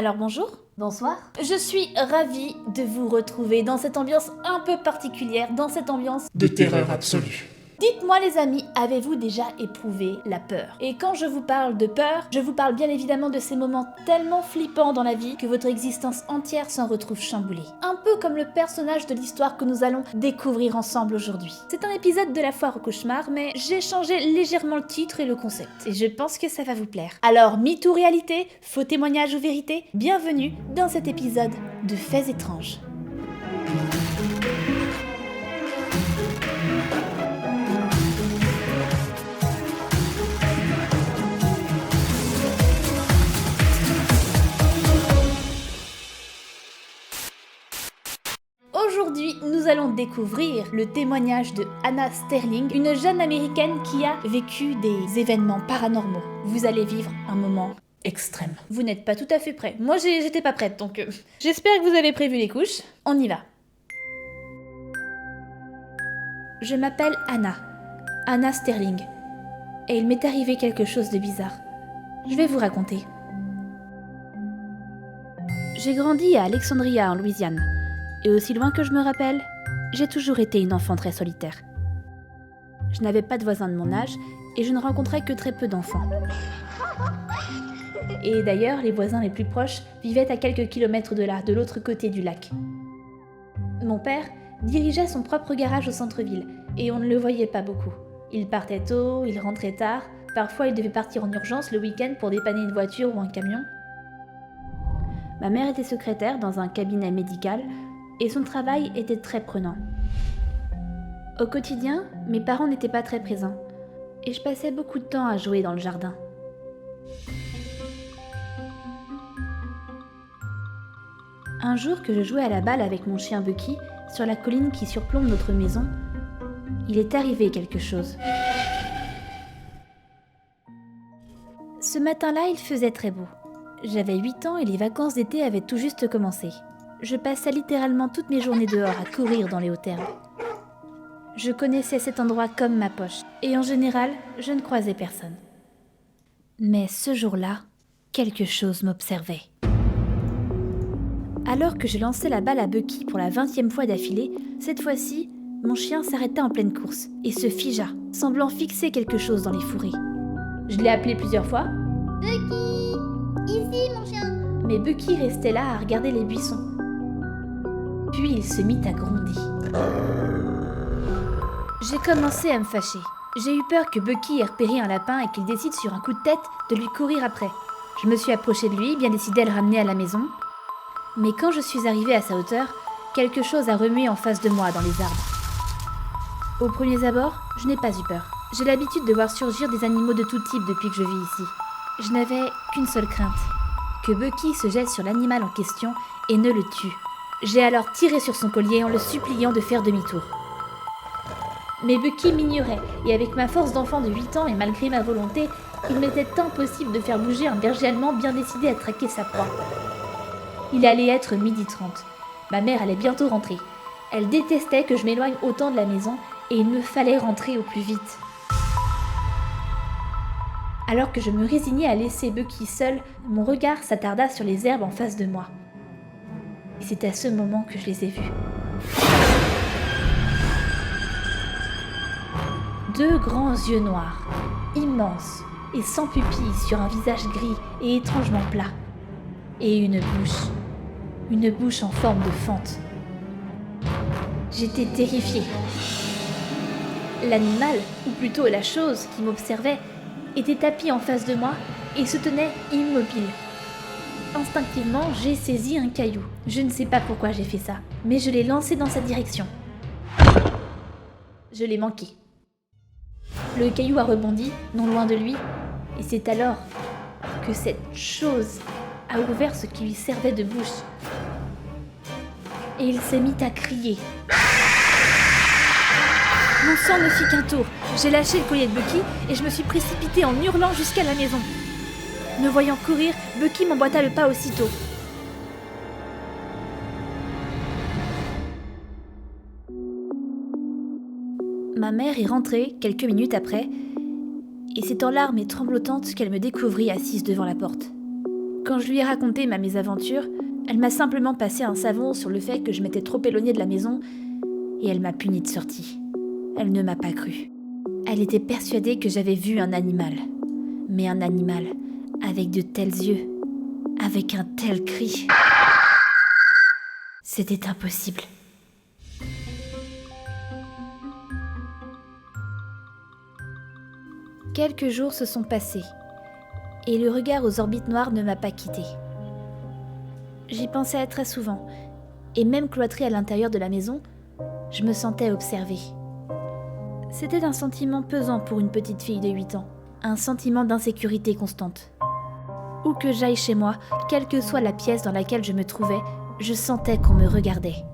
Alors bonjour. Bonsoir. Je suis ravie de vous retrouver dans cette ambiance un peu particulière, dans cette ambiance de terreur absolue. Dites-moi les amis, avez-vous déjà éprouvé la peur? Et quand je vous parle de peur, je vous parle bien évidemment de ces moments tellement flippants dans la vie que votre existence entière s'en retrouve chamboulée. Un peu comme le personnage de l'histoire que nous allons découvrir ensemble aujourd'hui. C'est un épisode de la foire au cauchemar, mais j'ai changé légèrement le titre et le concept. Et je pense que ça va vous plaire. Alors, mythe ou réalité, faux témoignage ou vérité, bienvenue dans cet épisode de Faits étranges. Aujourd'hui, nous allons découvrir le témoignage de Anna Sterling, une jeune américaine qui a vécu des événements paranormaux. Vous allez vivre un moment extrême. Vous n'êtes pas tout à fait prêts. Moi, j'étais pas prête, donc j'espère que vous avez prévu les couches. On y va. Je m'appelle Anna Sterling, et il m'est arrivé quelque chose de bizarre. Je vais vous raconter. J'ai grandi à Alexandria, en Louisiane. Et aussi loin que je me rappelle, j'ai toujours été une enfant très solitaire. Je n'avais pas de voisins de mon âge et je ne rencontrais que très peu d'enfants. Et d'ailleurs, les voisins les plus proches vivaient à quelques kilomètres de là, de l'autre côté du lac. Mon père dirigeait son propre garage au centre-ville et on ne le voyait pas beaucoup. Il partait tôt, il rentrait tard, parfois il devait partir en urgence le week-end pour dépanner une voiture ou un camion. Ma mère était secrétaire dans un cabinet médical et son travail était très prenant. Au quotidien, mes parents n'étaient pas très présents, et je passais beaucoup de temps à jouer dans le jardin. Un jour que je jouais à la balle avec mon chien Bucky, sur la colline qui surplombe notre maison, il est arrivé quelque chose. Ce matin-là, il faisait très beau. J'avais 8 ans et les vacances d'été avaient tout juste commencé. Je passais littéralement toutes mes journées dehors à courir dans les hautes herbes. Je connaissais cet endroit comme ma poche, et en général, je ne croisais personne. Mais ce jour-là, quelque chose m'observait. Alors que je lançais la balle à Bucky pour la 20e fois d'affilée, cette fois-ci, mon chien s'arrêta en pleine course et se figea, semblant fixer quelque chose dans les fourrés. Je l'ai appelé plusieurs fois. « Bucky! Ici, mon chien !» Mais Bucky restait là à regarder les buissons. Puis il se mit à gronder. J'ai commencé à me fâcher. J'ai eu peur que Bucky ait repéré un lapin et qu'il décide sur un coup de tête de lui courir après. Je me suis approchée de lui, bien décidée à le ramener à la maison. Mais quand je suis arrivée à sa hauteur, quelque chose a remué en face de moi dans les arbres. Au premier abord, je n'ai pas eu peur. J'ai l'habitude de voir surgir des animaux de tout type depuis que je vis ici. Je n'avais qu'une seule crainte, que Bucky se jette sur l'animal en question et ne le tue. J'ai alors tiré sur son collier en le suppliant de faire demi-tour. Mais Bucky m'ignorait, et avec ma force d'enfant de 8 ans et malgré ma volonté, il m'était impossible de faire bouger un berger allemand bien décidé à traquer sa proie. Il allait être 12h30. Ma mère allait bientôt rentrer. Elle détestait que je m'éloigne autant de la maison, et il me fallait rentrer au plus vite. Alors que je me résignais à laisser Bucky seul, mon regard s'attarda sur les herbes en face de moi. Et c'est à ce moment que je les ai vus. 2 grands yeux noirs, immenses et sans pupilles sur un visage gris et étrangement plat. Et une bouche en forme de fente. J'étais terrifiée. L'animal, ou plutôt la chose qui m'observait, était tapis en face de moi et se tenait immobile. Instinctivement, j'ai saisi un caillou. Je ne sais pas pourquoi j'ai fait ça, mais je l'ai lancé dans sa direction. Je l'ai manqué. Le caillou a rebondi, non loin de lui, et c'est alors que cette chose a ouvert ce qui lui servait de bouche. Et il s'est mis à crier. Mon sang ne fit qu'un tour. J'ai lâché le collier de Bucky et je me suis précipitée en hurlant jusqu'à la maison. Me voyant courir, Bucky m'emboîta le pas aussitôt. Ma mère est rentrée quelques minutes après, et c'est en larmes et tremblotantes qu'elle me découvrit assise devant la porte. Quand je lui ai raconté ma mésaventure, elle m'a simplement passé un savon sur le fait que je m'étais trop éloignée de la maison et elle m'a punie de sortie. Elle ne m'a pas cru. Elle était persuadée que j'avais vu un animal. Mais un animal avec de tels yeux, avec un tel cri. C'était impossible. Quelques jours se sont passés et le regard aux orbites noires ne m'a pas quitté. J'y pensais très souvent et même cloîtrée à l'intérieur de la maison, je me sentais observée. C'était un sentiment pesant pour une petite fille de 8 ans, un sentiment d'insécurité constante. Où que j'aille chez moi, quelle que soit la pièce dans laquelle je me trouvais, je sentais qu'on me regardait.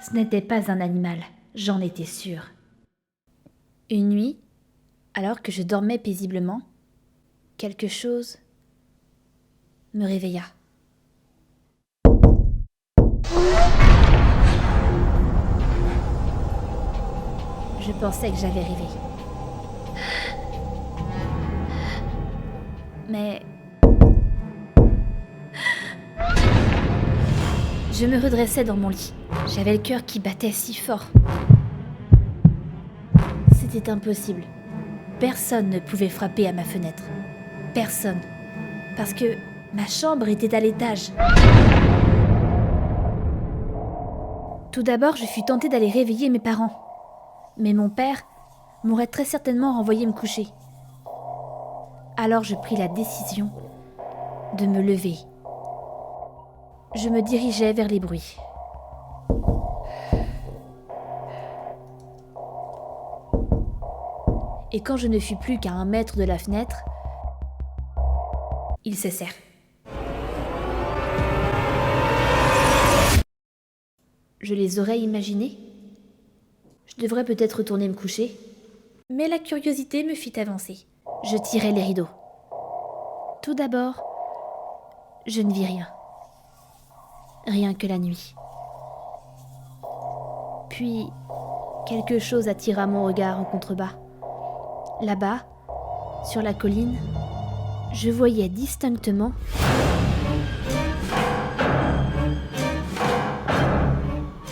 Ce n'était pas un animal, j'en étais sûre. Une nuit, alors que je dormais paisiblement, quelque chose me réveilla. Je pensais que j'avais rêvé. Mais je me redressais dans mon lit. J'avais le cœur qui battait si fort. C'était impossible. Personne ne pouvait frapper à ma fenêtre. Personne. Parce que ma chambre était à l'étage. Tout d'abord, je fus tentée d'aller réveiller mes parents. Mais mon père m'aurait très certainement renvoyé me coucher. Alors je pris la décision de me lever. Je me dirigeais vers les bruits. Et quand je ne fus plus qu'à 1 mètre de la fenêtre, ils cessèrent. Je les aurais imaginés. Je devrais peut-être retourner me coucher. Mais la curiosité me fit avancer. Je tirai les rideaux. Tout d'abord, je ne vis rien. Rien que la nuit. Puis, quelque chose attira mon regard en contrebas. Là-bas, sur la colline, je voyais distinctement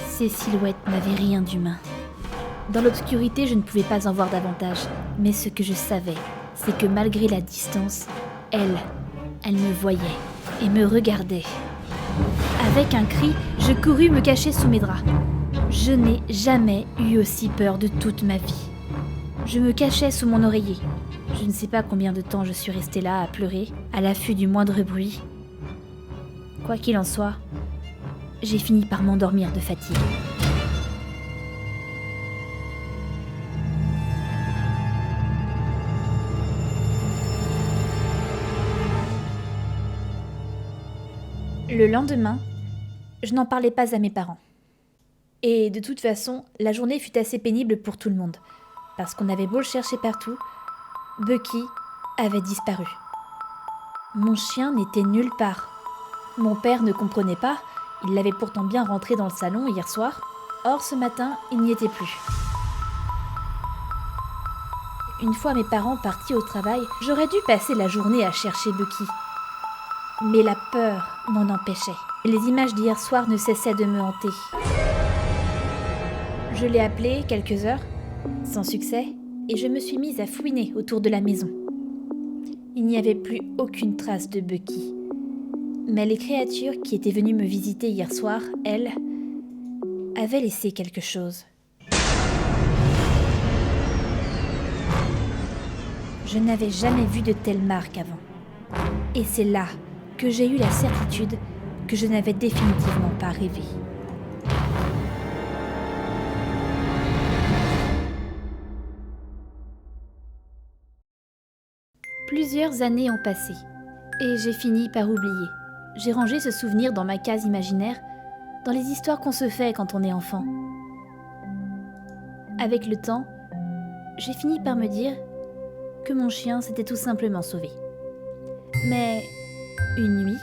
ces silhouettes n'avaient rien d'humain. Dans l'obscurité, je ne pouvais pas en voir davantage, mais ce que je savais, c'est que malgré la distance, elle me voyait et me regardait. Avec un cri, je courus me cacher sous mes draps. Je n'ai jamais eu aussi peur de toute ma vie. Je me cachais sous mon oreiller. Je ne sais pas combien de temps je suis restée là à pleurer, à l'affût du moindre bruit. Quoi qu'il en soit, j'ai fini par m'endormir de fatigue. Le lendemain, je n'en parlais pas à mes parents. Et de toute façon, la journée fut assez pénible pour tout le monde, parce qu'on avait beau le chercher partout, Bucky avait disparu. Mon chien n'était nulle part. Mon père ne comprenait pas, il l'avait pourtant bien rentré dans le salon hier soir. Or, ce matin, il n'y était plus. Une fois mes parents partis au travail, j'aurais dû passer la journée à chercher Bucky. Mais la peur m'en empêchait. Les images d'hier soir ne cessaient de me hanter. Je l'ai appelé quelques heures, sans succès, et je me suis mise à fouiner autour de la maison. Il n'y avait plus aucune trace de Bucky. Mais les créatures qui étaient venues me visiter hier soir, elles, avaient laissé quelque chose. Je n'avais jamais vu de telle marque avant. Et c'est là que j'ai eu la certitude que je n'avais définitivement pas rêvé. Plusieurs années ont passé, et j'ai fini par oublier. J'ai rangé ce souvenir dans ma case imaginaire, dans les histoires qu'on se fait quand on est enfant. Avec le temps, j'ai fini par me dire que mon chien s'était tout simplement sauvé. Mais une nuit,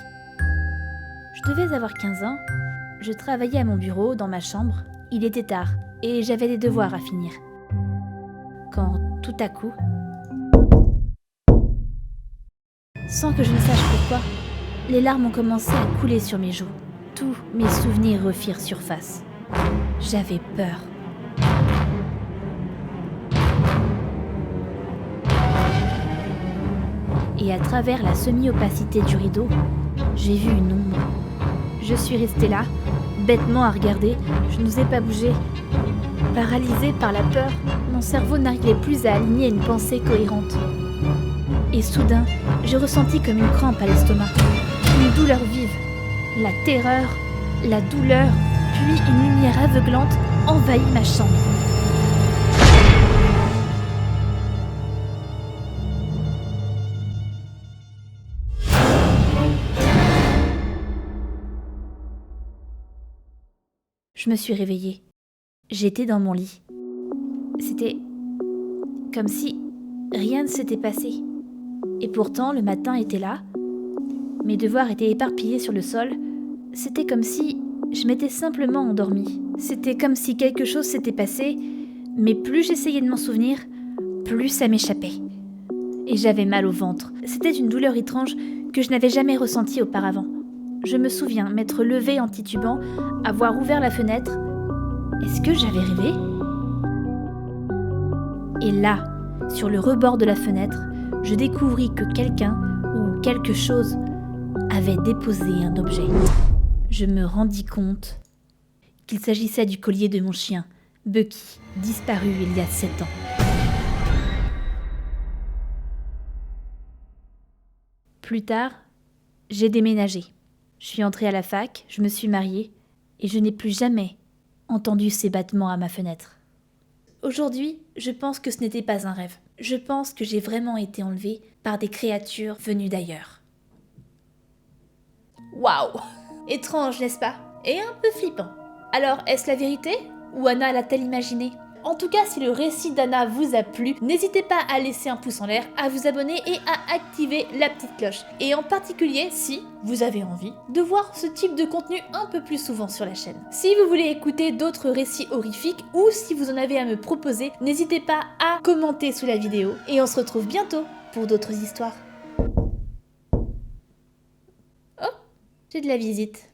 je devais avoir 15 ans, je travaillais à mon bureau, dans ma chambre, il était tard, et j'avais des devoirs à finir. Quand, tout à coup, sans que je ne sache pourquoi, les larmes ont commencé à couler sur mes joues. Tous mes souvenirs refirent surface. J'avais peur. Et à travers la semi-opacité du rideau, j'ai vu une ombre. Je suis restée là, bêtement à regarder, je n'osais pas bouger. Paralysée par la peur, mon cerveau n'arrivait plus à aligner une pensée cohérente. Et soudain, je ressentis comme une crampe à l'estomac, une douleur vive, la terreur, la douleur, puis une lumière aveuglante envahit ma chambre. Je me suis réveillée. J'étais dans mon lit. C'était comme si rien ne s'était passé. Et pourtant, le matin était là. Mes devoirs étaient éparpillés sur le sol. C'était comme si je m'étais simplement endormie. C'était comme si quelque chose s'était passé, mais plus j'essayais de m'en souvenir, plus ça m'échappait. Et j'avais mal au ventre. C'était une douleur étrange que je n'avais jamais ressentie auparavant. Je me souviens m'être levée en titubant, avoir ouvert la fenêtre. Est-ce que j'avais rêvé ? Et là, sur le rebord de la fenêtre, je découvris que quelqu'un ou quelque chose avait déposé un objet. Je me rendis compte qu'il s'agissait du collier de mon chien, Bucky, disparu il y a 7 ans. Plus tard, j'ai déménagé. Je suis entrée à la fac, je me suis mariée, et je n'ai plus jamais entendu ces battements à ma fenêtre. Aujourd'hui, je pense que ce n'était pas un rêve. Je pense que j'ai vraiment été enlevée par des créatures venues d'ailleurs. Waouh! Étrange, n'est-ce pas? Et un peu flippant. Alors, est-ce la vérité? Ou Anna l'a-t-elle imaginé? En tout cas, si le récit d'Anna vous a plu, n'hésitez pas à laisser un pouce en l'air, à vous abonner et à activer la petite cloche. Et en particulier, si vous avez envie de voir ce type de contenu un peu plus souvent sur la chaîne. Si vous voulez écouter d'autres récits horrifiques ou si vous en avez à me proposer, n'hésitez pas à commenter sous la vidéo. Et on se retrouve bientôt pour d'autres histoires. Oh, j'ai de la visite.